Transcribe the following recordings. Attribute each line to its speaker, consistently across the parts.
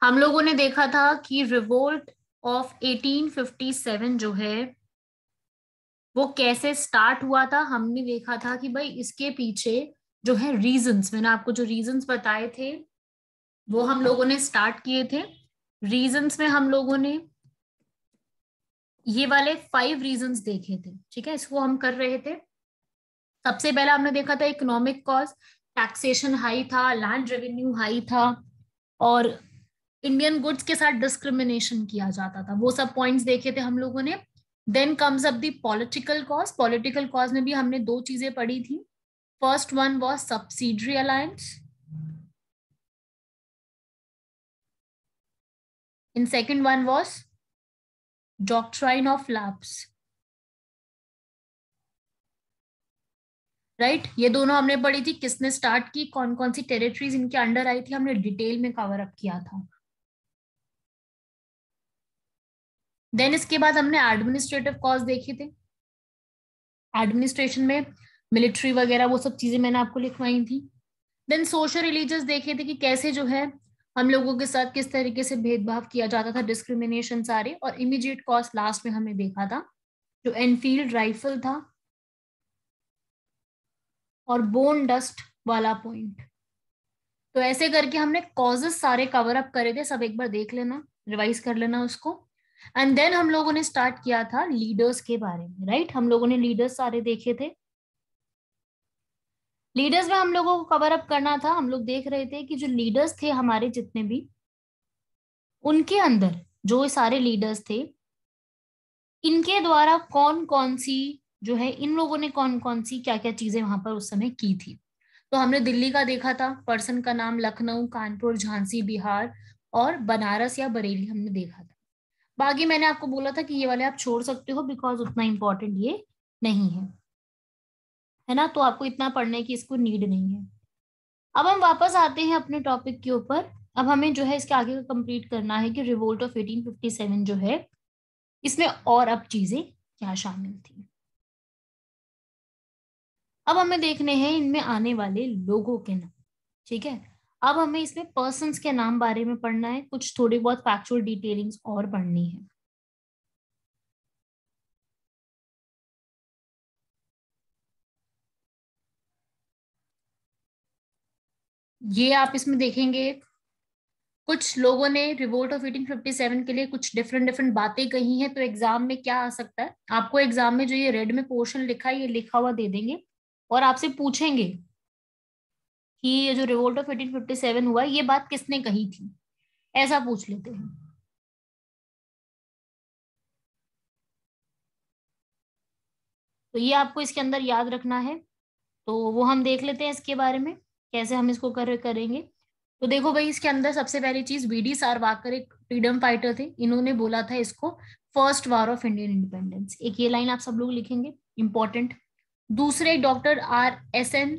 Speaker 1: हम लोगों ने देखा था कि रिवोल्ट ऑफ 1857 जो है वो कैसे स्टार्ट हुआ था। हमने देखा था कि भाई इसके पीछे जो है रीजंस, मैंने आपको जो रीजंस बताए थे वो हम लोगों ने स्टार्ट किए थे। रीजंस में हम लोगों ने ये वाले 5 रीजंस देखे थे, ठीक है, इसको हम कर रहे थे। सबसे पहला हमने देखा था इकोनॉमिक कॉज, टैक्सेशन हाई था, लैंड रेवेन्यू हाई था, और इंडियन गुड्स के साथ डिस्क्रिमिनेशन किया जाता था। वो सब पॉइंट्स देखे थे हम लोगों ने। Then comes up the political cause. Political cause में भी हमने दो चीजें पढ़ी थी। First one was subsidiary alliance, and second one was doctrine of lapse. Right, ये दोनों हमने पढ़ी थी। किसने स्टार्ट की, कौन कौन सी टेरिटरीज इनके अंडर आई थी, हमने डिटेल में कवर अप किया था। देन इसके बाद हमने एडमिनिस्ट्रेटिव कॉज देखे थे। एडमिनिस्ट्रेशन में मिलिट्री वगैरह वो सब चीजें मैंने आपको लिखवाई थी। देन सोशल रिलीजियस देखे थे कि कैसे जो है हम लोगों के साथ किस तरीके से भेदभाव किया जाता था, डिस्क्रिमिनेशन सारे। और इमीडिएट कॉज लास्ट में हमने देखा था जो एनफील्ड राइफल था और बोन डस्ट वाला पॉइंट। तो ऐसे करके हमने कॉजेस सारे कवर अप करे थे, सब एक बार देख लेना, रिवाइज कर लेना उसको। एंड देन हम लोगों ने स्टार्ट किया था लीडर्स के बारे में। राइट, हम लोगों ने लीडर्स सारे देखे थे। लीडर्स में हम लोगों को कवर अप करना था। हम लोग देख रहे थे कि जो लीडर्स थे हमारे जितने भी, उनके अंदर जो सारे लीडर्स थे इनके द्वारा कौन कौन सी जो है, इन लोगों ने कौन कौन सी क्या क्या चीजें वहां पर उस समय की थी। तो हमने दिल्ली का देखा था, पर्सन का नाम लखनऊ, कानपुर, झांसी बिहार, और बनारस या बरेली हमने देखा था। बाकी मैंने आपको बोला था कि ये वाले आप छोड़ सकते हो बिकॉज उतना इंपॉर्टेंट ये नहीं है ना, तो आपको इतना पढ़ने की इसको नीड नहीं है। अब हम वापस आते हैं अपने टॉपिक के ऊपर। अब हमें जो है इसके आगे का कंप्लीट करना है कि रिवोल्ट ऑफ 1857 जो है इसमें और अब चीजें क्या शामिल थी। अब हमें देखने हैं इनमें आने वाले लोगों के नाम, ठीक है। अब हमें इसमें पर्सन्स के नाम बारे में पढ़ना है, कुछ थोड़ी बहुत फैक्चुअल डिटेलिंग्स और पढ़नी है। ये आप इसमें देखेंगे कुछ लोगों ने रिवोल्ट ऑफ 1857 के लिए कुछ डिफरेंट डिफरेंट बातें कही हैं। तो एग्जाम में क्या आ सकता है, आपको एग्जाम में जो ये रेड में पोर्शन लिखा है ये लिखा हुआ दे देंगे और आपसे पूछेंगे कि ये जो रिवोल्ट ऑफ 1857 हुआ ये बात किसने कही थी, ऐसा पूछ लेते हैं। तो ये आपको इसके अंदर याद रखना है। तो वो हम देख लेते हैं इसके बारे में कैसे हम इसको करेंगे। तो देखो भाई, इसके अंदर सबसे पहली चीज, वीडी सावरकर एक फ्रीडम फाइटर थे, इन्होंने बोला था इसको first war of Indian independence. एक ये लाइन आप सब लोग लिखेंगे, इंपॉर्टेंट। दूसरे डॉक्टर RSN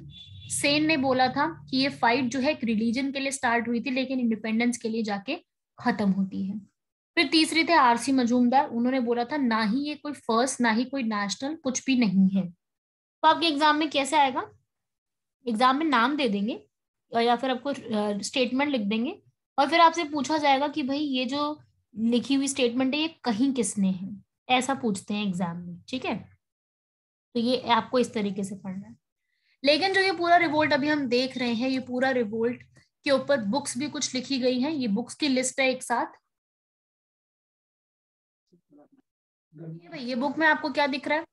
Speaker 1: सेन ने बोला था कि ये फाइट जो है एक रिलीजन के लिए स्टार्ट हुई थी लेकिन इंडिपेंडेंस के लिए जाके खत्म होती है। फिर तीसरे थे RC मजूमदार, उन्होंने बोला था ना ही ये कोई फर्स्ट ना ही कोई नेशनल कुछ भी नहीं है। तो आपके एग्जाम में कैसे आएगा, एग्जाम में नाम दे देंगे या फिर आपको स्टेटमेंट लिख देंगे और फिर आपसे पूछा जाएगा कि भाई ये जो लिखी हुई स्टेटमेंट है ये कहीं किसने है, ऐसा पूछते हैं एग्जाम में, ठीक है। तो ये आपको इस तरीके से पढ़ना है। लेकिन जो ये पूरा रिवोल्ट अभी हम देख रहे हैं, ये पूरा रिवोल्ट के ऊपर बुक्स भी कुछ लिखी गई हैं, ये बुक्स की लिस्ट है एक साथ। ये भाई ये बुक में आपको क्या दिख रहा है,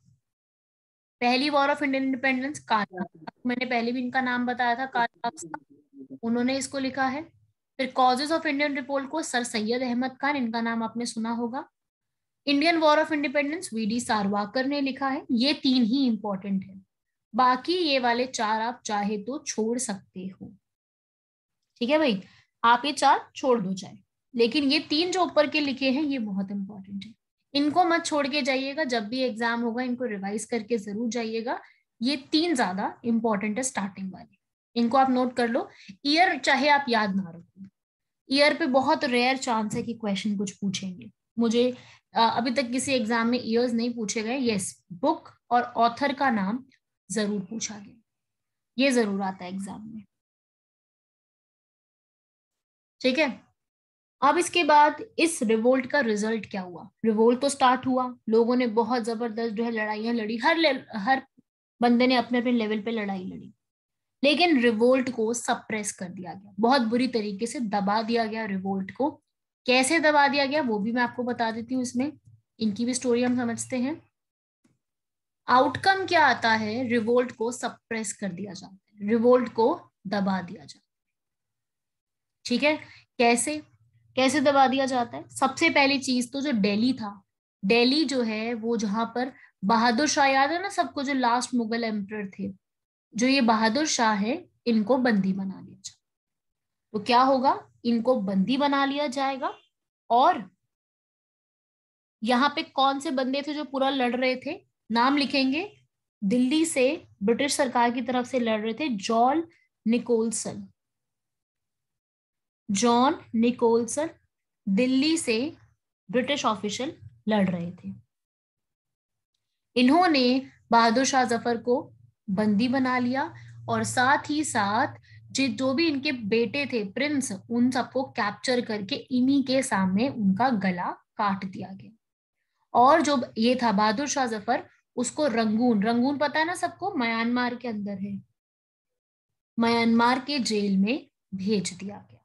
Speaker 1: पहली war of Indian independence, Karl, मैंने पहले भी इनका नाम बताया था, कार्ल, उन्होंने इसको लिखा है। फिर कॉजेज ऑफ इंडियन रिवोल्ट को सर सैयद अहमद खान, इनका नाम आपने सुना होगा। Indian war of independence VD Savarkar ने लिखा है। ये तीन ही इंपॉर्टेंट है, बाकी ये वाले चार आप चाहे तो छोड़ सकते हो, ठीक है भाई, आप ये चार छोड़ दो चाहे, लेकिन ये तीन जो ऊपर के लिखे हैं ये बहुत इंपॉर्टेंट है। इनको मत छोड़ के जाइएगा, जब भी एग्जाम होगा इनको रिवाइज करके जरूर जाइएगा। ये तीन ज्यादा इंपॉर्टेंट है स्टार्टिंग वाले, इनको आप नोट कर लो। ईयर चाहे आप याद ना रखो, ईयर पे बहुत रेयर चांस है कि क्वेश्चन कुछ पूछेंगे। मुझे अभी तक किसी एग्जाम में ईयर्स नहीं पूछे गए। यस, बुक और ऑथर का नाम जरूर पूछा गया, ये जरूर आता है एग्जाम में, ठीक है। अब इसके बाद इस रिवोल्ट का रिजल्ट क्या हुआ? रिवोल्ट तो स्टार्ट हुआ, लोगों ने बहुत जबरदस्त जो है लड़ाइयां लड़ी, हर बंदे ने अपने अपने लेवल पे लड़ाई लड़ी, लेकिन रिवोल्ट को सप्रेस कर दिया गया, बहुत बुरी तरीके से दबा दिया गया रिवोल्ट को। कैसे दबा दिया गया वो भी मैं आपको बता देती हूँ, इसमें इनकी भी स्टोरी हम समझते हैं। आउटकम क्या आता है? रिवोल्ट को सप्रेस कर दिया जाता है, रिवोल्ट को दबा दिया जाता है। ठीक है, कैसे कैसे दबा दिया जाता है? सबसे पहली चीज तो जो दिल्ली था, दिल्ली जो है वो जहां पर बहादुर शाह, याद है ना सबको, जो लास्ट मुगल एम्परर थे, जो ये बहादुर शाह है, इनको बंदी बना लिया जाए। तो क्या होगा? इनको बंदी बना लिया जाएगा। और यहाँ पे कौन से बंदे थे जो पूरा लड़ रहे थे? नाम लिखेंगे। दिल्ली से ब्रिटिश सरकार की तरफ से लड़ रहे थे John Nicholson. John Nicholson Delhi से ब्रिटिश ऑफिशियल लड़ रहे थे। इन्होंने बहादुर शाह जफर को बंदी बना लिया, और साथ ही साथ जो भी इनके बेटे थे प्रिंस, उन सबको कैप्चर करके इन्हीं के सामने उनका गला काट दिया गया। और जो ये था बहादुर शाह जफर, उसको रंगून, रंगून पता है ना सबको, म्यांमार के अंदर है, म्यांमार के जेल में भेज दिया गया।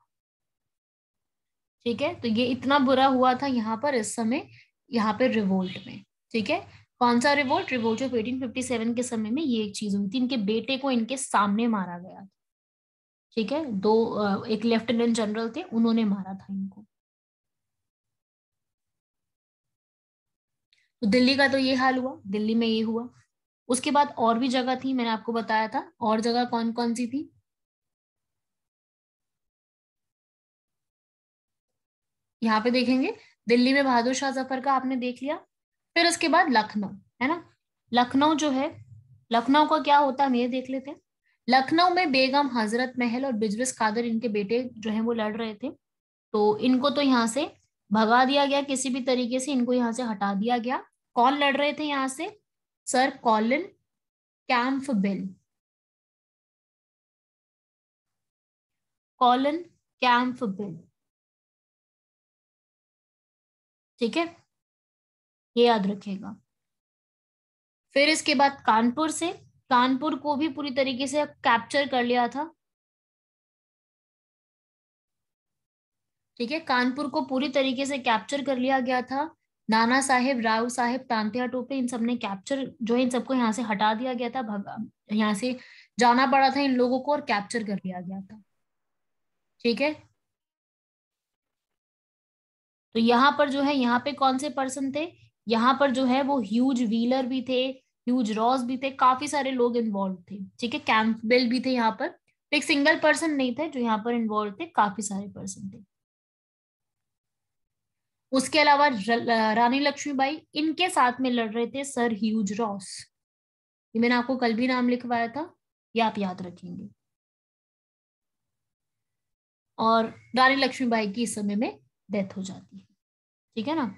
Speaker 1: ठीक है, तो ये इतना बुरा हुआ था यहाँ पर इस समय, यहाँ पे रिवोल्ट में। ठीक है, कौन सा रिवोल्ट? रिवोल्ट ऑफ 1857 के समय में ये एक चीज हुई थी, इनके बेटे को इनके सामने मारा गया। ठीक है, दो एक लेफ्टिनेंट जनरल थे, उन्होंने मारा था इनको। तो दिल्ली का तो ये हाल हुआ, दिल्ली में ये हुआ। उसके बाद और भी जगह थी, मैंने आपको बताया था, और जगह कौन कौन सी थी? यहाँ पे देखेंगे, दिल्ली में बहादुर शाह जफर का आपने देख लिया। फिर उसके बाद लखनऊ, है ना? लखनऊ जो है, लखनऊ का क्या होता है हम ये देख लेते हैं। लखनऊ में बेगम हजरत महल और बिजलिस कादर, इनके बेटे जो है वो लड़ रहे थे। तो इनको तो यहाँ से भगा दिया गया, किसी भी तरीके से इनको यहाँ से हटा दिया गया। कौन लड़ रहे थे यहाँ से? Sir Colin Campbell. Colin Campbell. ठीक है, ये याद रखिएगा। फिर इसके बाद कानपुर से, कानपुर को भी पूरी तरीके से कैप्चर कर लिया था। ठीक है, कानपुर को पूरी तरीके से कैप्चर कर लिया गया था। नाना साहेब, राव साहेब, तांत्या टोपे, इन सबने कैप्चर जो है इन सबको यहाँ से हटा दिया गया था, यहाँ से जाना पड़ा था इन लोगों को, और कैप्चर कर लिया गया था। ठीक है, तो यहाँ पर जो है, यहाँ पे कौन से पर्सन थे? यहाँ पर जो है वो ह्यूज व्हीलर भी थे, ह्यूज रॉस भी थे, काफी सारे लोग इन्वॉल्व थे। ठीक है, कैंपबेल भी थे यहाँ पर, तो एक सिंगल पर्सन नहीं थे जो यहाँ पर इन्वॉल्व थे, काफी सारे पर्सन थे। उसके अलावा रानी लक्ष्मीबाई, इनके साथ में लड़ रहे थे सर ह्यूज रॉस। ये मैंने आपको कल भी नाम लिखवाया था, ये आप याद रखेंगे। और रानी लक्ष्मीबाई की इस समय में डेथ हो जाती है। ठीक है ना?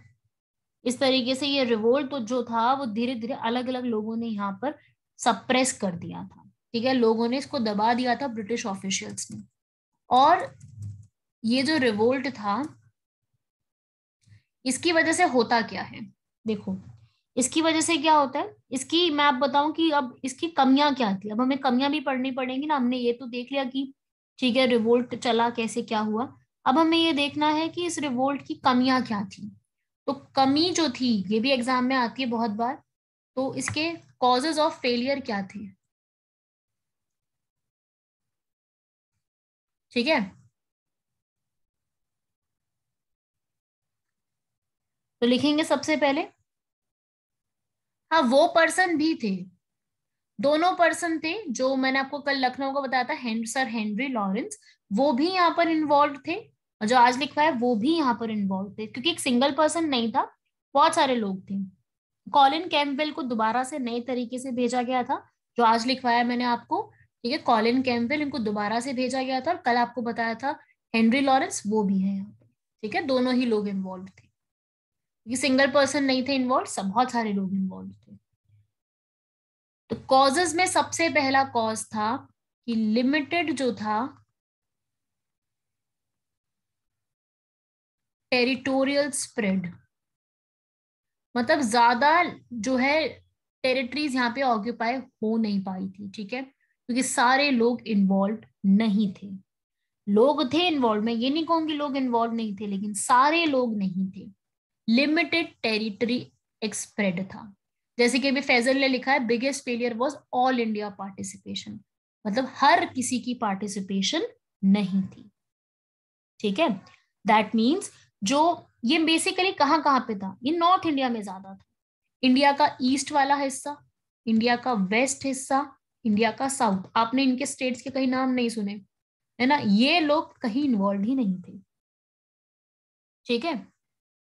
Speaker 1: इस तरीके से ये रिवोल्ट तो जो था वो धीरे धीरे अलग अलग लोगों ने यहाँ पर सप्रेस कर दिया था। ठीक है, लोगों ने इसको दबा दिया था, ब्रिटिश ऑफिशियल्स ने। और ये जो रिवोल्ट था, इसकी वजह से होता क्या है? देखो, इसकी वजह से क्या होता है, इसकी मैं आप बताऊं कि अब इसकी कमियां क्या थी। अब हमें कमियां भी पढ़नी पड़ेंगी ना, हमने ये तो देख लिया कि ठीक है रिवोल्ट चला कैसे, क्या हुआ। अब हमें ये देखना है कि इस रिवोल्ट की कमियां क्या थी। तो कमी जो थी, ये भी एग्जाम में आती है बहुत बार, तो इसके कॉजेज ऑफ फेलियर क्या थे? ठीक है, तो लिखेंगे सबसे पहले, हाँ वो पर्सन भी थे, दोनों पर्सन थे जो मैंने आपको कल लखनऊ का बताया था, सर हेनरी लॉरेंस, वो भी यहाँ पर इन्वॉल्व थे। और जो आज लिखा है वो भी यहाँ पर इन्वॉल्व थे, क्योंकि एक सिंगल पर्सन नहीं था, बहुत सारे लोग थे। कॉलिन कैम्पबेल को दोबारा से नए तरीके से भेजा गया था, जो आज लिखवाया मैंने आपको। ठीक है, कॉलिन कैम्पबेल, इनको दोबारा से भेजा गया था, और कल आपको बताया था हेनरी लॉरेंस, वो भी है यहाँ पर। ठीक है, दोनों ही लोग इन्वॉल्व थे, ये सिंगल पर्सन नहीं थे इन्वॉल्व, सब बहुत सारे लोग इन्वॉल्व थे। तो कॉजेज में सबसे पहला कॉज था कि लिमिटेड जो था, टेरिटोरियल स्प्रेड, मतलब ज्यादा जो है टेरिटरीज यहाँ पे ऑक्यूपाई हो नहीं पाई थी, ठीक है, क्योंकि सारे लोग इन्वॉल्व नहीं थे। लोग थे इन्वॉल्व, मैं ये नहीं कहूंगी लोग इन्वॉल्व नहीं थे, लेकिन सारे लोग नहीं थे। लिमिटेड टेरिटरी एक्सप्रेड था। जैसे कि अभी फैजल ने लिखा है, biggest failure was all India participation, मतलब हर किसी की पार्टिसिपेशन नहीं थी, ठीक है। दैट मीन्स जो ये बेसिकली कहाँ कहाँ पे था, ये नॉर्थ इंडिया में ज्यादा था। इंडिया का ईस्ट वाला हिस्सा, इंडिया का वेस्ट हिस्सा, इंडिया का साउथ, आपने इनके स्टेट्स के कहीं नाम नहीं सुने, है ना, ये लोग कहीं इन्वॉल्व ही नहीं थे, ठीक है।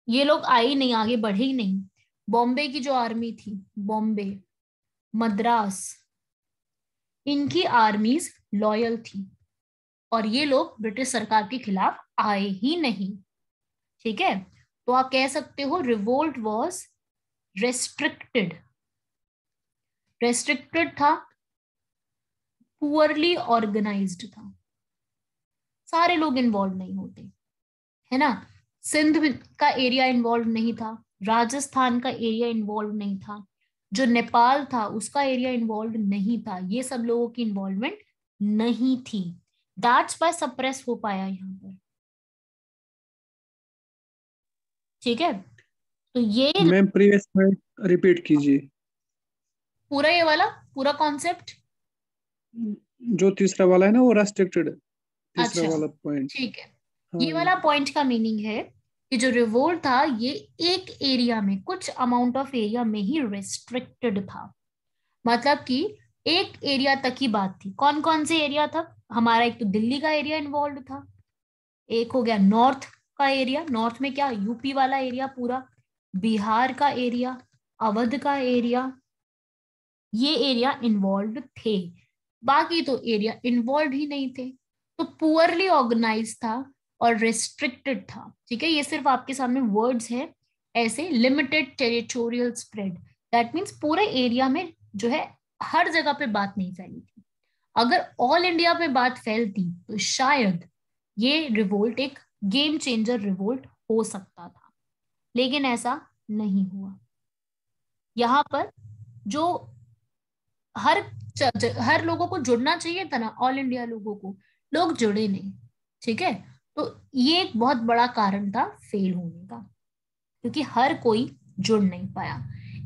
Speaker 1: ये लोग आए ही नहीं, आगे बढ़े ही नहीं। बॉम्बे की जो आर्मी थी, बॉम्बे, मद्रास, इनकी आर्मीज लॉयल थी, और ये लोग ब्रिटिश सरकार के खिलाफ आए ही नहीं, ठीक है। तो आप कह सकते हो रिवोल्ट वॉज रेस्ट्रिक्टेड, रेस्ट्रिक्टेड था, पुअरली ऑर्गेनाइज्ड था, सारे लोग इन्वॉल्व नहीं होते, है ना। सिंध का एरिया इन्वॉल्व नहीं था, राजस्थान का एरिया इन्वॉल्व नहीं था, जो नेपाल था उसका एरिया इन्वॉल्व नहीं था, ये सब लोगों की इन्वॉल्वमेंट नहीं थी। दैट्स वाई सप्रेस हो पाया यहाँ पर, ठीक है। तो ये
Speaker 2: मैम प्रीवियस में रिपीट कीजिए।
Speaker 1: पूरा, ये वाला पूरा कॉन्सेप्ट,
Speaker 2: जो तीसरा वाला है ना, वो रेस्ट्रिक्टेड, तीसरा
Speaker 1: अच्छा
Speaker 2: वाला पॉइंट।
Speaker 1: ठीक है।
Speaker 2: हाँ।
Speaker 1: ये वाला पॉइंट का मीनिंग है कि जो रिवोल्ट था ये एक एरिया में, कुछ अमाउंट ऑफ एरिया में ही रेस्ट्रिक्टेड था, मतलब कि एक एरिया तक ही बात थी। कौन कौन से एरिया था हमारा, एक तो दिल्ली का एरिया इन्वॉल्व था, एक हो गया नॉर्थ का एरिया, नॉर्थ में क्या, यूपी वाला एरिया पूरा, बिहार का एरिया, अवध का एरिया, ये एरिया इन्वॉल्व थे। बाकी तो एरिया इन्वॉल्व ही नहीं थे, तो पुअरली ऑर्गेनाइज था और रेस्ट्रिक्टेड था, ठीक है। ये सिर्फ आपके सामने वर्ड्स है, ऐसे limited territorial spread, that means पूरे एरिया में जो है हर जगह पे बात नहीं फैली थी। अगर ऑल इंडिया पे बात फैलती तो शायद ये रिवोल्ट एक गेम चेंजर रिवोल्ट हो सकता था, लेकिन ऐसा नहीं हुआ। यहाँ पर जो हर हर लोगों को जुड़ना चाहिए था ना, ऑल इंडिया लोगों को, लोग जुड़े नहीं, ठीक है। तो ये एक बहुत बड़ा कारण था फेल होने का, क्योंकि हर कोई जुड़ नहीं पाया।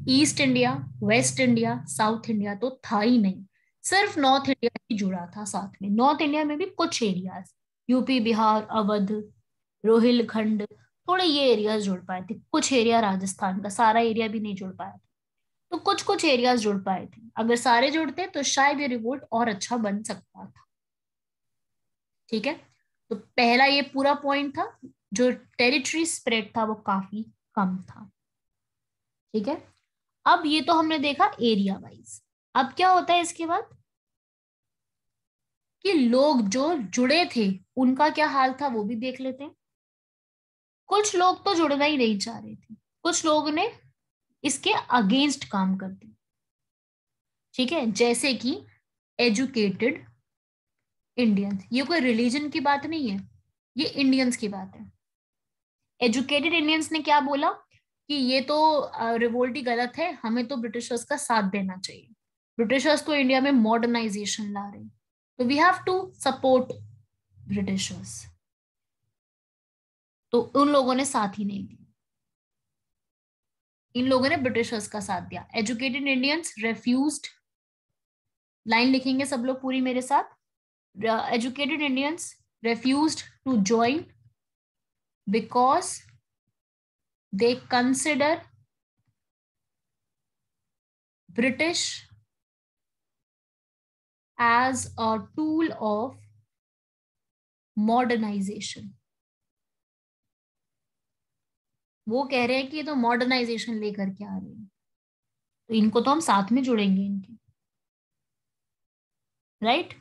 Speaker 1: East India, waste India, south India तो था ही नहीं, सिर्फ नॉर्थ इंडिया ही जुड़ा था साथ में। नॉर्थ इंडिया में भी कुछ एरियाज, यूपी, बिहार, अवध, रोहिलखंड, थोड़े ये एरियाज जुड़ पाए थे, कुछ एरिया राजस्थान का, सारा एरिया भी नहीं जुड़ पाया। तो कुछ कुछ एरियाज जुड़ पाए थे, अगर सारे जुड़ते तो शायद ये रिवोल्ट और अच्छा बन सकता था, ठीक है। तो पहला ये पूरा पॉइंट था, जो टेरिटरी स्प्रेड था वो काफी कम था, ठीक है। अब ये तो हमने देखा एरिया वाइज। अब क्या होता है इसके बाद, कि लोग जो जुड़े थे उनका क्या हाल था वो भी देख लेते हैं। कुछ लोग तो जुड़ना ही नहीं चाह रहे थे, कुछ लोगों ने इसके अगेंस्ट काम कर दिया, ठीक है, जैसे कि एजुकेटेड इंडियंस। ये कोई रिलीजन की बात नहीं है, ये इंडियंस की बात है। एजुकेटेड इंडियंस ने क्या बोला कि ये तो रिवोल्ट ही गलत है, हमें तो ब्रिटिशर्स का साथ देना चाहिए, ब्रिटिशर्स तो इंडिया में मॉडर्नाइजेशन ला रहे हैं, तो we have to support Britishers. तो उन लोगों ने साथ ही नहीं दिया, इन लोगों ने ब्रिटिशर्स का साथ दिया। एजुकेटेड इंडियंस रेफ्यूज्ड, लाइन लिखेंगे सब लोग पूरी मेरे साथ। Educated Indians refused to join because they consider British as a tool of modernization। वो कह रहे हैं कि ये तो मॉडर्नाइजेशन लेकर के आ रहे हैं, तो इनको तो हम साथ में जुड़ेंगे इनके, राइट।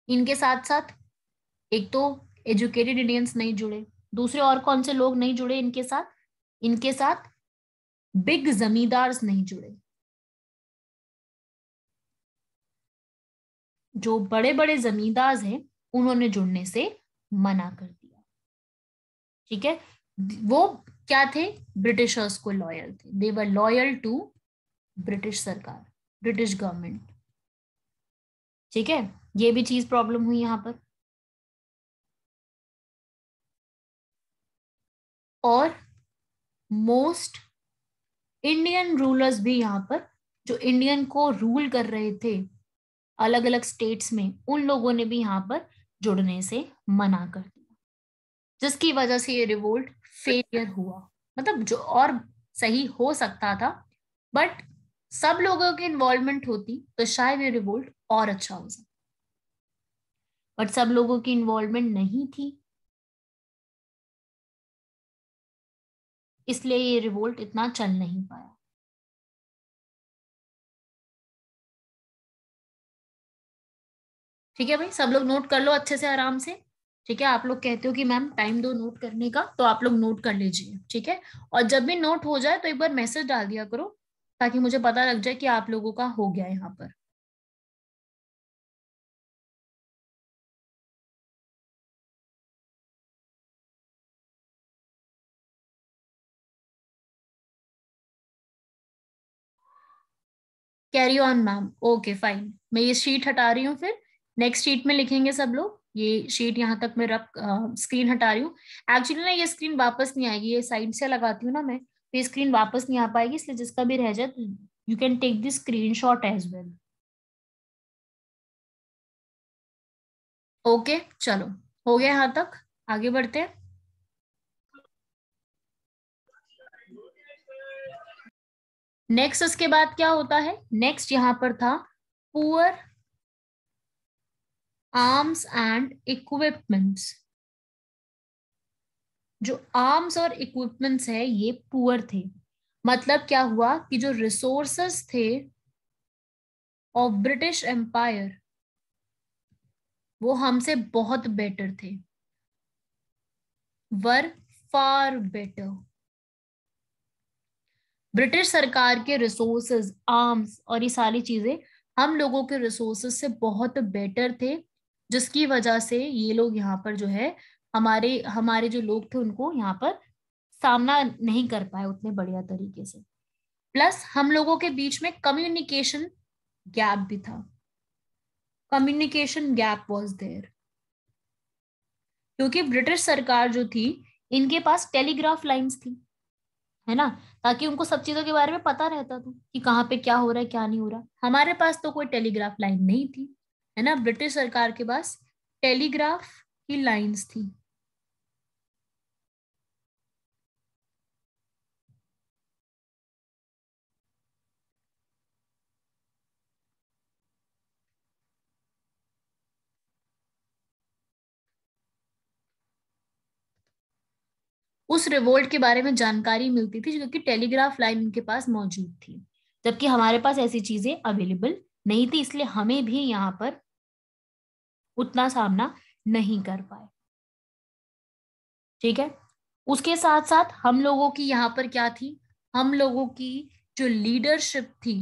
Speaker 1: इनके साथ साथ एक तो एजुकेटेड इंडियंस नहीं जुड़े, दूसरे और कौन से लोग नहीं जुड़े इनके साथ, इनके साथ बिग जमींदार्स नहीं जुड़े, जो बड़े बड़े जमींदार हैं उन्होंने जुड़ने से मना कर दिया। ठीक है, वो क्या थे, ब्रिटिशर्स को लॉयल थे, दे वर लॉयल टू ब्रिटिश सरकार, ब्रिटिश गवर्नमेंट। ठीक है, ये भी चीज प्रॉब्लम हुई यहाँ पर। और मोस्ट इंडियन रूलर्स भी यहाँ पर, जो इंडियन को रूल कर रहे थे अलग अलग स्टेट्स में, उन लोगों ने भी यहाँ पर जुड़ने से मना कर दिया, जिसकी वजह से ये रिवोल्ट फेलियर हुआ। मतलब जो और सही हो सकता था, बट सब लोगों की इन्वॉल्वमेंट होती तो शायद ये रिवोल्ट और अच्छा हो सकता, बट सब लोगों की इन्वॉल्वमेंट नहीं थी, इसलिए ये रिवोल्ट इतना चल नहीं पाया। ठीक है भाई, सब लोग नोट कर लो अच्छे से आराम से। ठीक है, आप लोग कहते हो कि मैम टाइम दो नोट करने का, तो आप लोग नोट कर लीजिए। ठीक है, और जब भी नोट हो जाए तो एक बार मैसेज डाल दिया करो, ताकि मुझे पता लग जाए कि आप लोगों का हो गया यहाँ पर। Carry on ma'am, okay fine, मैं ये शीट हटा रही हूँ, फिर नेक्स्ट शीट में लिखेंगे सब लोग। ये शीट यहाँ तक मैं रख, स्क्रीन हटा रही हूँ। एक्चुअली ना ये स्क्रीन वापस नहीं आएगी, ये साइड से लगाती हूँ ना मैं, तो ये स्क्रीन वापस नहीं आ पाएगी, इसलिए जिसका भी रह जाए you can take this screenshot as well. Okay चलो, हो गया यहाँ तक, आगे बढ़ते हैं। नेक्स्ट उसके बाद क्या होता है, नेक्स्ट यहाँ पर था पुअर आर्म्स एंड इक्विपमेंट्स। जो आर्म्स और इक्विपमेंट्स है ये पुअर थे, मतलब क्या हुआ कि जो रिसोर्सेस थे ऑफ ब्रिटिश एम्पायर वो हमसे बहुत बेटर थे, वर फार बेटर। ब्रिटिश सरकार के रिसोर्सेज, आर्म्स और ये सारी चीजें हम लोगों के रिसोर्सेज से बहुत बेटर थे, जिसकी वजह से ये लोग यहाँ पर जो है, हमारे हमारे जो लोग थे उनको यहाँ पर सामना नहीं कर पाए उतने बढ़िया तरीके से। प्लस हम लोगों के बीच में कम्युनिकेशन गैप भी था, कम्युनिकेशन गैप वाज देयर, क्योंकि ब्रिटिश सरकार जो थी इनके पास टेलीग्राफ लाइंस थी, है ना, ताकि उनको सब चीजों के बारे में पता रहता था कि कहाँ पे क्या हो रहा है क्या नहीं हो रहा। हमारे पास तो कोई टेलीग्राफ लाइन नहीं थी, है ना, ब्रिटिश सरकार के पास टेलीग्राफ की लाइंस थी। उस रिवोल्ट के बारे में जानकारी मिलती थी क्योंकि टेलीग्राफ लाइन उनके पास मौजूद थी, जबकि हमारे पास ऐसी चीजें अवेलेबल नहीं थी, इसलिए हमें भी यहाँ पर उतना सामना नहीं कर पाए। ठीक है, उसके साथ साथ हम लोगों की यहाँ पर क्या थी, हम लोगों की जो लीडरशिप थी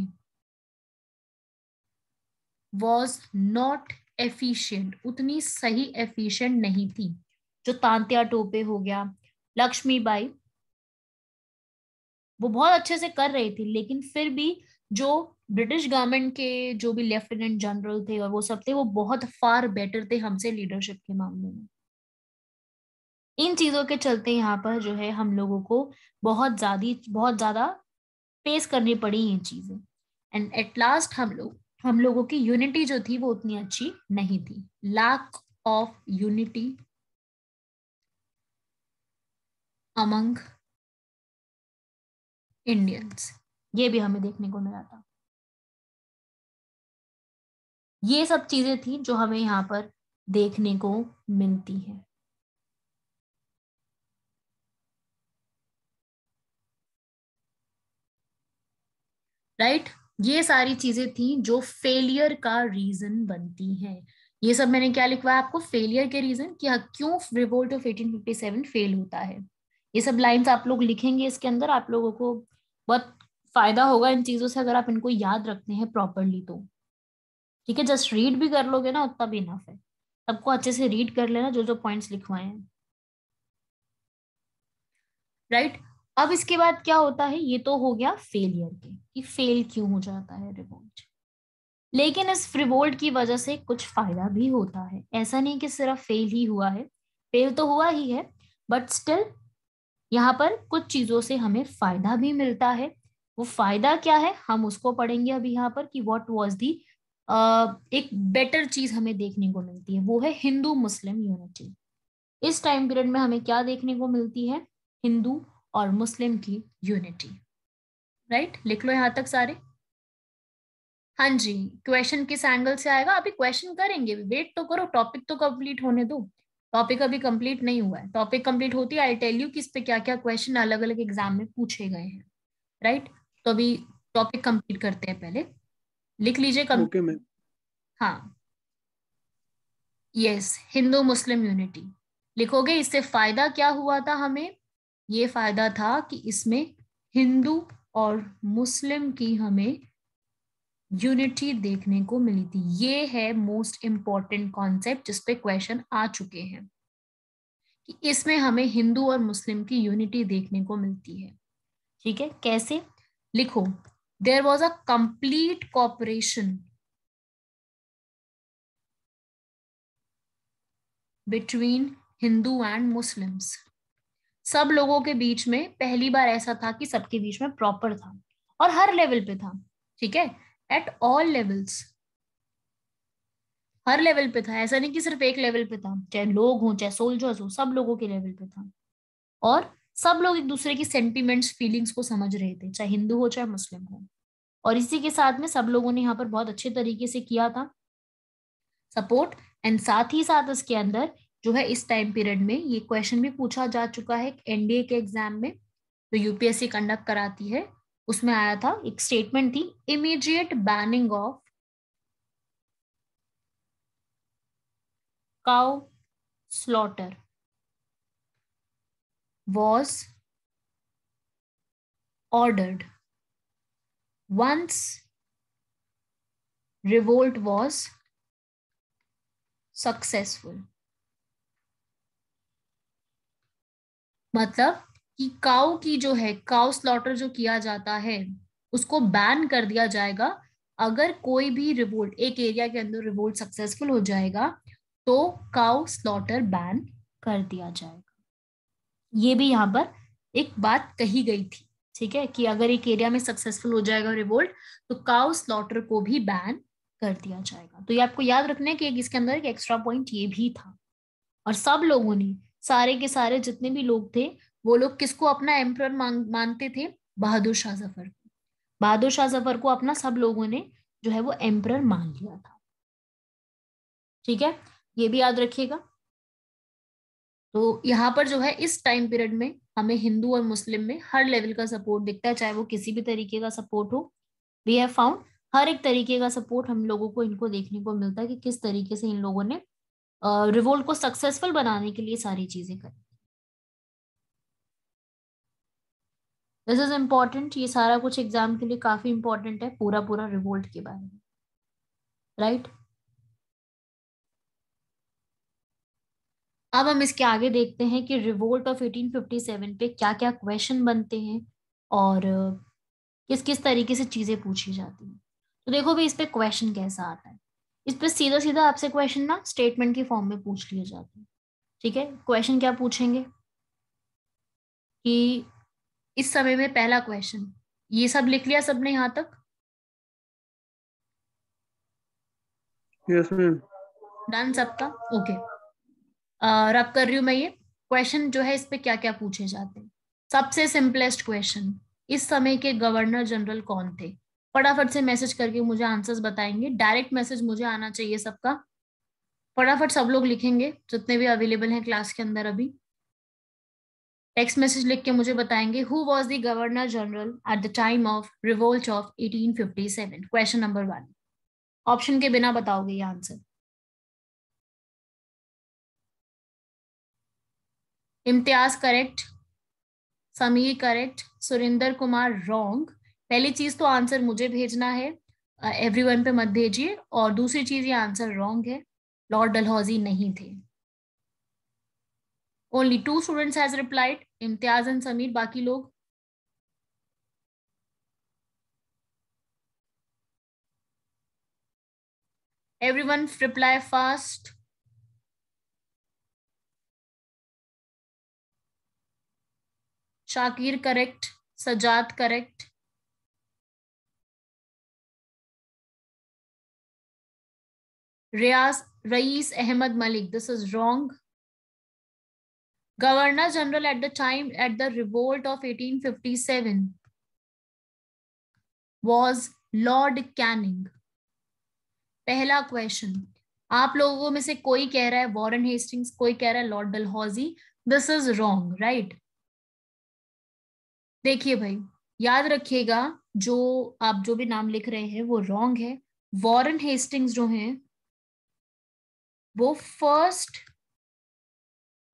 Speaker 1: वॉज नॉट एफिशिएंट, उतनी सही एफिशिएंट नहीं थी। जो तांत्या टोपे हो गया, लक्ष्मीबाई, वो बहुत अच्छे से कर रही थी, लेकिन फिर भी जो ब्रिटिश गवर्नमेंट के जो भी लेफ्टिनेंट जनरल थे और वो सब थे, वो बहुत फार बेटर थे हमसे लीडरशिप के मामले में। इन चीजों के चलते यहाँ पर जो है हम लोगों को बहुत ज्यादा फेस करनी पड़ी ये चीजें। एंड एट लास्ट हम लोगों की यूनिटी जो थी वो उतनी अच्छी नहीं थी, lack of unity among Indians, ये भी हमें देखने को मिला था। ये सब चीजें थी जो हमें यहाँ पर देखने को मिलती है। राइट, ये सारी चीजें थी जो फेलियर का रीजन बनती हैं। ये सब मैंने क्या लिखवाया आपको, फेलियर के रीजन, कि क्यों रिवोल्ट ऑफ 1857 फेल होता है। ये सब लाइंस आप लोग लिखेंगे इसके अंदर, आप लोगों को बहुत फायदा होगा इन चीजों से अगर आप इनको याद रखते हैं प्रॉपरली तो। ठीक है, जस्ट रीड भी कर लोगे ना उतना भी इनफ है, सबको अच्छे से रीड कर लेना जो जो पॉइंट्स लिखवाए हैं। राइट। अब इसके बाद क्या होता है, ये तो हो गया फेलियर के, कि फेल क्यों हो जाता है रिवोल्ट। लेकिन इस रिवोल्ट की वजह से कुछ फायदा भी होता है, ऐसा नहीं कि सिर्फ फेल ही हुआ है, फेल तो हुआ ही है, बट स्टिल यहाँ पर कुछ चीजों से हमें फायदा भी मिलता है। वो फायदा क्या है हम उसको पढ़ेंगे अभी यहाँ पर, कि व्हाट वाज दी एक बेटर चीज हमें देखने को मिलती है, वो है हिंदू मुस्लिम यूनिटी। इस टाइम पीरियड में हमें क्या देखने को मिलती है, हिंदू और मुस्लिम की यूनिटी। राइट, लिख लो यहां तक सारे। हाँ जी, क्वेश्चन किस एंगल से आएगा अभी क्वेश्चन करेंगे, वेट तो करो, टॉपिक तो कंप्लीट होने दो। टॉपिक अभी कंप्लीट नहीं हुआ है, टॉपिक कंप्लीट होती है आई टेल यू कि इस पे क्या क्या क्वेश्चन अलग अलग एग्जाम में पूछे गए हैं। राइट, तो अभी टॉपिक कंप्लीट करते हैं पहले, लिख लीजिए
Speaker 2: ओके मैम।
Speaker 1: हाँ, यस, हिंदू मुस्लिम यूनिटी लिखोगे। इससे फायदा क्या हुआ था हमें, ये फायदा था कि इसमें हिंदू और मुस्लिम की हमें यूनिटी देखने को मिली थी। ये है मोस्ट इंपॉर्टेंट कॉन्सेप्ट जिसपे क्वेश्चन आ चुके हैं, कि इसमें हमें हिंदू और मुस्लिम की यूनिटी देखने को मिलती है। ठीक है, कैसे, लिखो, there was a complete cooperation between Hindu and Muslims. सब लोगों के बीच में पहली बार ऐसा था कि सबके बीच में प्रॉपर था, और हर लेवल पे था। ठीक है, at all levels, her level पे था, ऐसा नहीं कि सिर्फ एक लेवल पे था, चाहे लोग हों चाहे सोल्जर्स हो, सब लोगों के लेवल पे था। और सब लोग एक दूसरे की सेंटिमेंट्स फीलिंग्स को समझ रहे थे, चाहे हिंदू हो चाहे मुस्लिम हो। और इसी के साथ में सब लोगों ने यहाँ पर बहुत अच्छे तरीके से किया था सपोर्ट। एंड साथ ही साथ इसके अंदर जो है इस टाइम पीरियड में ये क्वेश्चन भी पूछा जा चुका है एनडीए के एग्जाम में, जो यूपीएससी कंडक्ट कराती है, उसमें आया था, एक स्टेटमेंट थी, immediate banning of cow slaughter was ordered once revolt was successful। मतलब कि काउ की जो है, काउ स्लॉटर जो किया जाता है उसको बैन कर दिया जाएगा। अगर कोई भी रिवोल्ट, एक एरिया के अंदर रिवोल्ट सक्सेसफुल हो जाएगा तो काउ स्लॉटर बैन कर दिया जाएगा। ये भी यहाँ पर एक बात कही गई थी, ठीक है, कि अगर एक एरिया में सक्सेसफुल हो जाएगा रिवोल्ट तो काउ स्लॉटर को भी बैन कर दिया जाएगा। तो ये आपको याद रखना है कि एक इसके अंदर एक एक्स्ट्रा पॉइंट ये भी था। और सब लोगों ने, सारे के सारे जितने भी लोग थे, वो लोग किसको अपना एम्परर मानते थे, बहादुर शाह जफर को। बहादुर शाह जफर को अपना सब लोगों ने जो है वो एम्परर मान लिया था। ठीक है, ये भी याद रखिएगा। तो यहाँ पर जो है इस टाइम पीरियड में हमें हिंदू और मुस्लिम में हर लेवल का सपोर्ट दिखता है, चाहे वो किसी भी तरीके का सपोर्ट हो। वी हैव फाउंड हर एक तरीके का सपोर्ट हम लोगों को इनको देखने को मिलता है, कि किस तरीके से इन लोगों ने रिवोल्ट को सक्सेसफुल बनाने के लिए सारी चीजें करी। दिस इज इम्पोर्टेंट, ये सारा कुछ एग्जाम के लिए काफी इंपॉर्टेंट है, पूरा पूरा रिवोल्ट के बारे में। राइट, अब हम इसके आगे देखते हैं कि रिवोल्ट ऑफ 1857 पे क्या क्या क्वेश्चन बनते हैं और किस किस तरीके से चीजें पूछी जाती हैं। तो देखो भाई इस पे क्वेश्चन कैसा आता है। इस पे सीधा सीधा आपसे क्वेश्चन ना स्टेटमेंट के फॉर्म में पूछ लिए जाते हैं। ठीक है, क्वेश्चन क्या पूछेंगे कि इस समय में पहला क्वेश्चन, ये सब लिख लिया सबने यहां तक,
Speaker 2: यस मैम।
Speaker 1: डन सबका, ओके। रब कर रही हूं मैं ये क्वेश्चन जो है इस पे क्या क्या पूछे जाते हैं। सबसे सिंपलेस्ट क्वेश्चन, इस समय के गवर्नर जनरल कौन थे। फटाफट से मैसेज करके मुझे आंसर्स बताएंगे, डायरेक्ट मैसेज मुझे आना चाहिए सबका। फटाफट सब लोग लिखेंगे जितने भी अवेलेबल हैं क्लास के अंदर अभी। टेक्स्ट मैसेज लिख के मुझे बताएंगे, who was the governor general at the time of revolt of 1857। Question number 1, option के बिना बताओगे ये answer. Imtiaz correct, Sameer correct, Surendra Kumar wrong. पहली चीज तो आंसर मुझे भेजना है, एवरीवन पे मत भेजिए। और दूसरी चीज ये आंसर रॉन्ग है, लॉर्ड डलहौजी नहीं थे। Only 2 students has replied, Imtiaz and Sameer. बाकी लोग everyone reply fast. Shakir correct, Sajad correct. Rais Ahmed Malik, this is wrong. Governor General at the time at the revolt of 1857 was Lord Canning. पहला question, आप लोगों में से कोई कह रहा है वॉरेन हेस्टिंग्स, कोई कह रहा है Lord Dalhousie. This is wrong, right. देखिए भाई, याद रखिएगा, जो आप जो भी नाम लिख रहे हैं वो रॉन्ग है. वॉरेन हेस्टिंग्स जो हैं वो first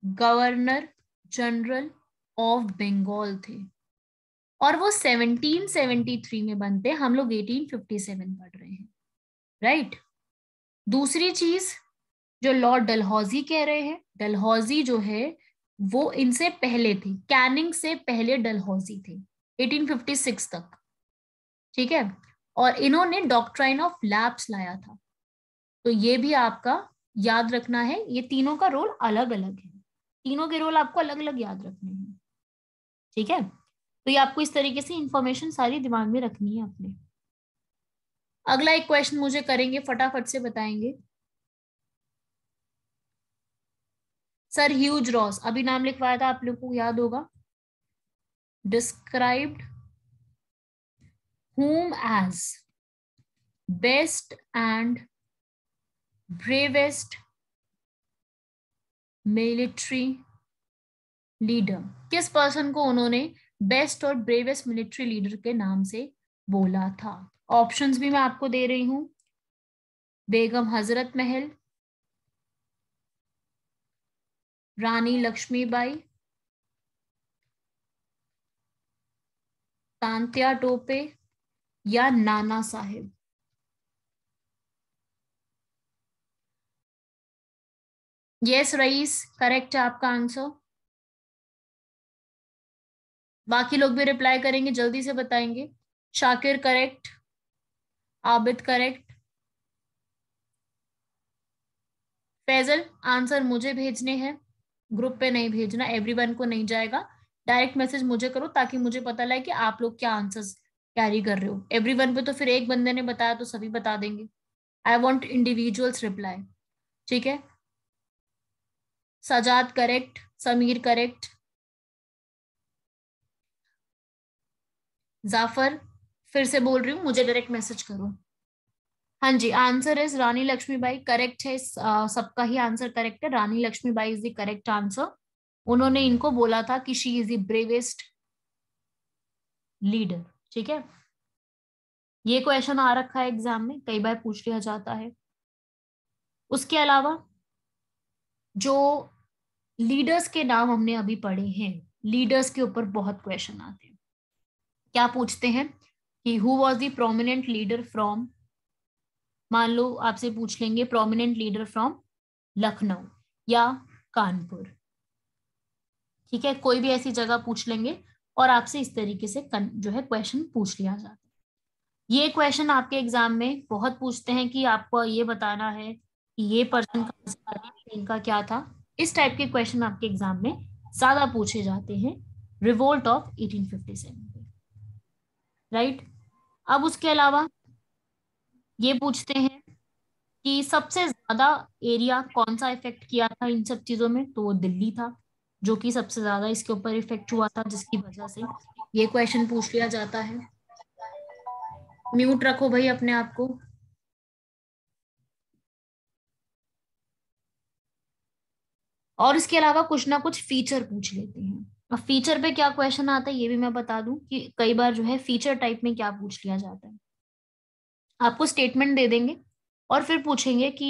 Speaker 1: governor general of Bengal थे और वो 1773 में बनते. हम लोग 1857 पढ़ रहे हैं, राइट. दूसरी चीज जो लॉर्ड डलहौजी कह रहे हैं, डलहौजी जो है वो इनसे पहले थे, कैनिंग से पहले डलहौजी थे 1856 तक, ठीक है. और इन्होंने डॉक्ट्राइन ऑफ लैप्स लाया था. तो ये भी आपका याद रखना है. ये तीनों का रोल अलग अलग है, तीनों के रोल आपको अलग अलग याद रखने हैं, ठीक है. तो ये आपको इस तरीके से इंफॉर्मेशन सारी दिमाग में रखनी है अपने. अगला एक क्वेश्चन मुझे करेंगे, फटाफट से बताएंगे. सर ह्यूज रॉस, अभी नाम लिखवाया था, आप लोग को याद होगा. Described whom as best and bravest military leader. किस पर्सन को उन्होंने बेस्ट और ब्रेवेस्ट मिलिट्री लीडर के नाम से बोला था? ऑप्शंस भी मैं आपको दे रही हूं. बेगम हजरत महल, रानी लक्ष्मीबाई, तांत्या टोपे या Nana Saheb. Yes rice, correct है आपका आंसर. बाकी लोग भी रिप्लाई करेंगे, जल्दी से बताएंगे. Shakir correct, Abid correct. Faisal, answer मुझे भेजने हैं, ग्रुप पे नहीं भेजना, एवरीवन को नहीं जाएगा. डायरेक्ट मैसेज मुझे करो ताकि मुझे पता लगे कि आप लोग क्या आंसर्स कैरी कर रहे हो. एवरीवन पे तो फिर एक बंदे ने बताया तो सभी बता देंगे. आई वॉन्ट इंडिविजुअल्स रिप्लाई, ठीक है. Sajad correct, Sameer correct. जाफर, फिर से बोल रही हूँ, मुझे डायरेक्ट मैसेज करो. हाँ जी, answer is Rani Lakshmibai, correct है. सबका ही आंसर करेक्ट है. Rani Lakshmibai is the correct answer. उन्होंने इनको बोला था कि she is the bravest leader, ठीक है. ये क्वेश्चन आ रखा है एग्जाम में, कई बार पूछ लिया जाता है. उसके अलावा जो लीडर्स के नाम हमने अभी पढ़े हैं, लीडर्स के ऊपर बहुत क्वेश्चन आते हैं. क्या पूछते हैं कि who was the prominent leader from, मान लो आपसे पूछ लेंगे प्रोमिनेंट लीडर फ्रॉम लखनऊ या कानपुर, ठीक है. कोई भी ऐसी जगह पूछ लेंगे और आपसे इस तरीके से जो है क्वेश्चन पूछ लिया जाता है. ये क्वेश्चन आपके एग्जाम में बहुत पूछते हैं कि आपको ये बताना है कि ये पर्सन कहाँ से आया, इनका क्या था. इस टाइप के क्वेश्चन आपके एग्जाम में ज्यादा पूछे जाते हैं रिवोल्ट ऑफ 1857 पे, राइट. अब उसके अलावा ये पूछते हैं कि सबसे ज्यादा एरिया कौन सा इफेक्ट किया था इन सब चीजों में, तो वो दिल्ली था, जो कि सबसे ज्यादा इसके ऊपर इफेक्ट हुआ था, जिसकी वजह से ये क्वेश्चन पूछ लिया जाता है. म्यूट रखो भाई अपने आप को. और इसके अलावा कुछ ना कुछ फीचर पूछ लेते हैं. अब फीचर पे क्या क्वेश्चन आता है ये भी मैं बता दूं कि कई बार जो है फीचर टाइप में क्या पूछ लिया जाता है. आपको स्टेटमेंट दे देंगे और फिर पूछेंगे कि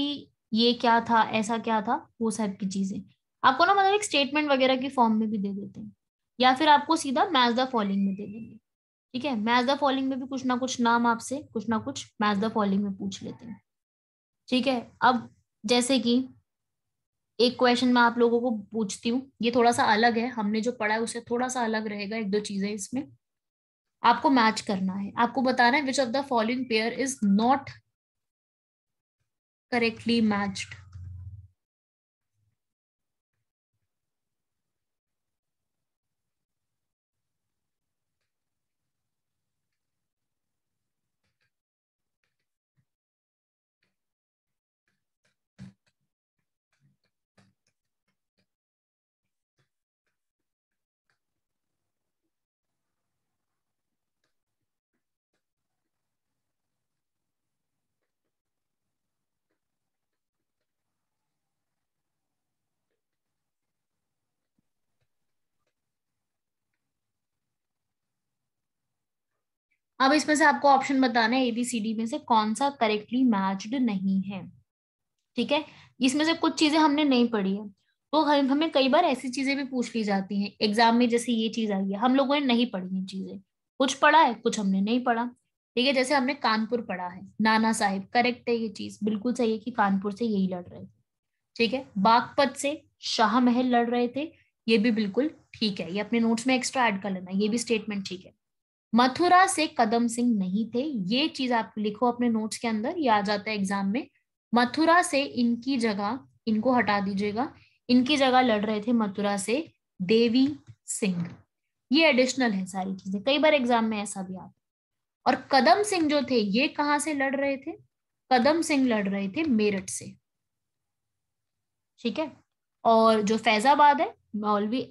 Speaker 1: ये क्या था, ऐसा क्या था, वो सब की चीजें आपको ना मतलब एक स्टेटमेंट वगैरह की फॉर्म में भी दे देते हैं, या फिर आपको सीधा मैच द फॉलोइंग में दे देंगे, ठीक है. मैच द फॉलोइंग में भी कुछ ना कुछ नाम आपसे कुछ ना कुछ मैच द फॉलोइंग में पूछ लेते हैं, ठीक है. अब जैसे कि एक क्वेश्चन मैं आप लोगों को पूछती हूँ, ये थोड़ा सा अलग है, हमने जो पढ़ा है उससे थोड़ा सा अलग रहेगा, एक दो चीजें इसमें आपको मैच करना है। आपको बताना है which of the following pair is not correctly matched. अब इसमें से आपको ऑप्शन बताना है एबीसीडी में से कौन सा करेक्टली मैच्ड नहीं है। ठीक है, इसमें से कुछ चीजें हमने नहीं पढ़ी है, तो हमें कई बार ऐसी चीजें भी पूछ ली जाती हैं एग्जाम में, जैसे ये चीज आई है हम लोगों ने नहीं पढ़ी है चीजें, कुछ पढ़ा है कुछ हमने नहीं पढ़ा। ठीक है, जैसे हमने कानपुर पढ़ा है, नाना साहिब करेक्ट है, ये चीज बिल्कुल सही है कि कानपुर से यही लड़ रहे थे। ठीक है, बागपत से शाह महल लड़ रहे थे, ये भी बिल्कुल ठीक है, ये अपने नोट्स में एक्स्ट्रा ऐड कर लेना, ये भी स्टेटमेंट ठीक है। मथुरा से कदम सिंह नहीं थे, ये चीज आप लिखो अपने नोट्स के अंदर, ये आ जाता है एग्जाम में। मथुरा से इनकी जगह, इनको हटा दीजिएगा, इनकी जगह लड़ रहे थे मथुरा से देवी सिंह। ये एडिशनल है सारी चीजें, कई बार एग्जाम में ऐसा भी आता है। और कदम सिंह जो थे ये कहाँ से लड़ रहे थे, कदम सिंह लड़ रहे थे मेरठ से। ठीक है, और जो फैजाबाद है मौलवी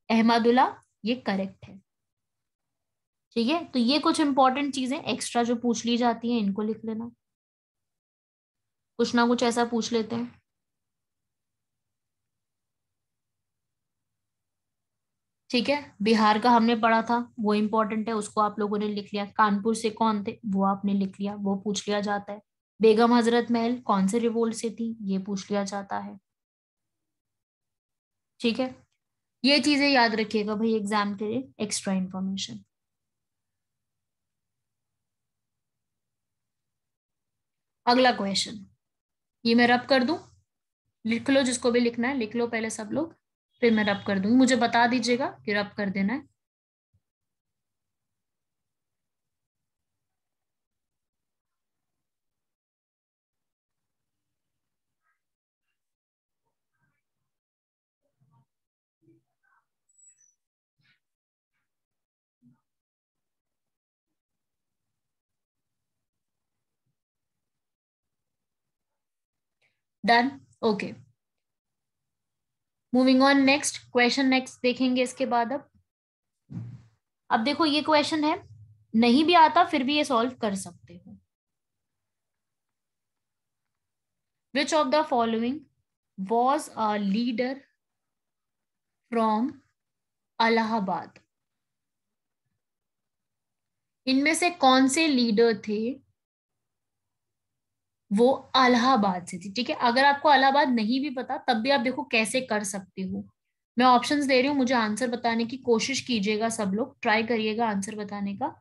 Speaker 1: अहमदुल्ला, ये करेक्ट है। ठीक है, तो ये कुछ इंपॉर्टेंट चीजें एक्स्ट्रा जो पूछ ली जाती हैं इनको लिख लेना, कुछ ना कुछ ऐसा पूछ लेते हैं। ठीक है, बिहार का हमने पढ़ा था, वो इंपॉर्टेंट है, उसको आप लोगों ने लिख लिया। कानपुर से कौन थे वो आपने लिख लिया, वो पूछ लिया जाता है। बेगम हजरत महल कौन से रिवोल्ट से थी, ये पूछ लिया जाता है। ठीक है, ये चीजें याद रखिएगा भाई एग्जाम के लिए एक्स्ट्रा इंफॉर्मेशन। अगला क्वेश्चन, ये मैं रब कर दूं, लिख लो जिसको भी लिखना है लिख लो पहले सब लोग, फिर मैं रब कर दूंगी, मुझे बता दीजिएगा कि रब कर देना है। Done, okay, moving on next question, next देखेंगे इसके बाद। अब देखो ये क्वेश्चन है, नहीं भी आता फिर भी ये सॉल्व कर सकते हो। Which of the following was a leader from Allahabad, इनमें से कौन से लीडर थे वो अलाहाबाद से थी। ठीक है, अगर आपको अलाहाबाद नहीं भी पता तब भी आप देखो कैसे कर सकते हो। मैं ऑप्शंस दे रही हूँ, मुझे आंसर बताने की कोशिश कीजिएगा, सब लोग ट्राई करिएगा आंसर बताने का।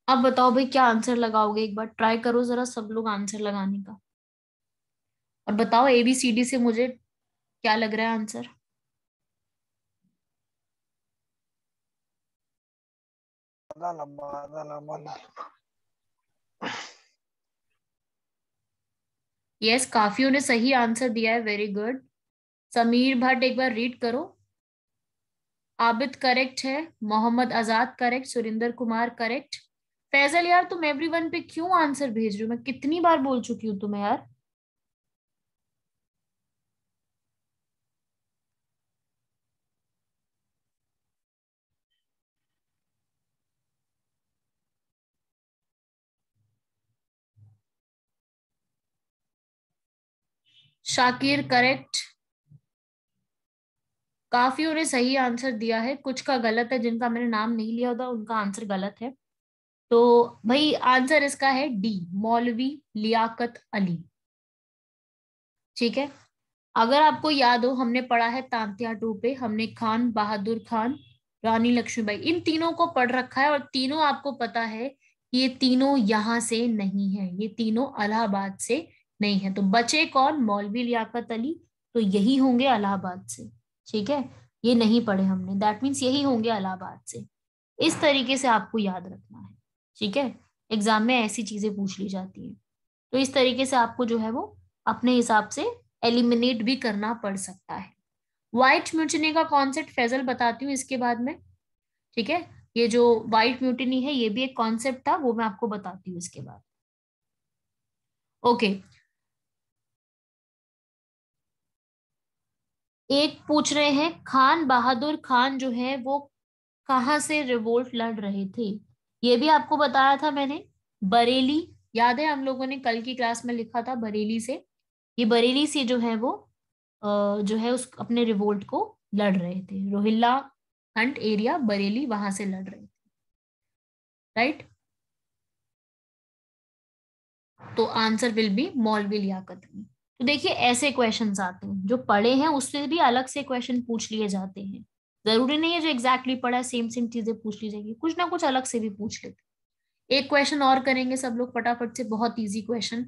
Speaker 1: अब बताओ भाई क्या आंसर लगाओगे, एक बार ट्राई करो जरा सब लोग आंसर लगाने का, और बताओ एबीसीडी से मुझे क्या लग रहा है आंसर। यस, काफियों ने सही आंसर दिया है, वेरी गुड। समीर भट्ट एक बार रीड करो। आबिद करेक्ट है, मोहम्मद आजाद करेक्ट, सुरिंदर कुमार करेक्ट। फैजल यार तुम एवरीवन पे क्यों आंसर भेज रही हो, मैं कितनी बार बोल चुकी हूँ तुम्हें यार। शाकिर करेक्ट, काफियों ने सही आंसर दिया है, कुछ का गलत है, जिनका मैंने नाम नहीं लिया था उनका आंसर गलत है। तो भाई आंसर इसका है डी, मौलवी लियाकत अली। ठीक है। अगर आपको याद हो, हमने पढ़ा है तांत्या टू पे, हमने खान बहादुर खान, रानी लक्ष्मीबाई, इन तीनों को पढ़ रखा है, और तीनों आपको पता है कि ये तीनों यहां से नहीं है, ये तीनों इलाहाबाद से नहीं है। तो बचे कौन? मौलवी लियाकत अली, तो यही होंगे इलाहाबाद से। ठीक है, ये नहीं पढ़े हमने, दैट मीन्स यही होंगे इलाहाबाद से। इस तरीके से आपको याद रखना है। ठीक है, एग्जाम में ऐसी चीजें पूछ ली जाती हैं। तो इस तरीके से आपको जो है वो अपने हिसाब से एलिमिनेट भी करना पड़ सकता है। व्हाइट म्यूटिनी का कॉन्सेप्ट फैजल बताती हूँ इसके बाद में। ठीक है, ये जो व्हाइट म्यूटिनी है ये भी एक कॉन्सेप्ट था, वो मैं आपको बताती हूँ इसके बाद। ओके, एक पूछ रहे हैं खान बहादुर खान जो है वो कहाँ से रिवोल्ट लड़ रहे थे? ये भी आपको बताया था मैंने, बरेली। याद है, हम लोगों ने कल की क्लास में लिखा था बरेली से। ये बरेली से जो है वो जो है उस अपने रिवोल्ट को लड़ रहे थे। रोहिल्ला हंट एरिया बरेली, वहां से लड़ रहे थे। राइट, तो आंसर विल बी मौलवी लियाकत अली। तो देखिए ऐसे क्वेश्चंस आते हैं, जो पढ़े हैं उससे भी अलग से क्वेश्चन पूछ लिए जाते हैं। जरूरी नहीं है जो एग्जैक्टली पढ़ा है सेम सेम चीजें पूछ ली जाएगी, कुछ ना कुछ अलग से भी पूछ लेते हैं। एक क्वेश्चन और करेंगे सब लोग फटाफट से, बहुत इजी क्वेश्चन।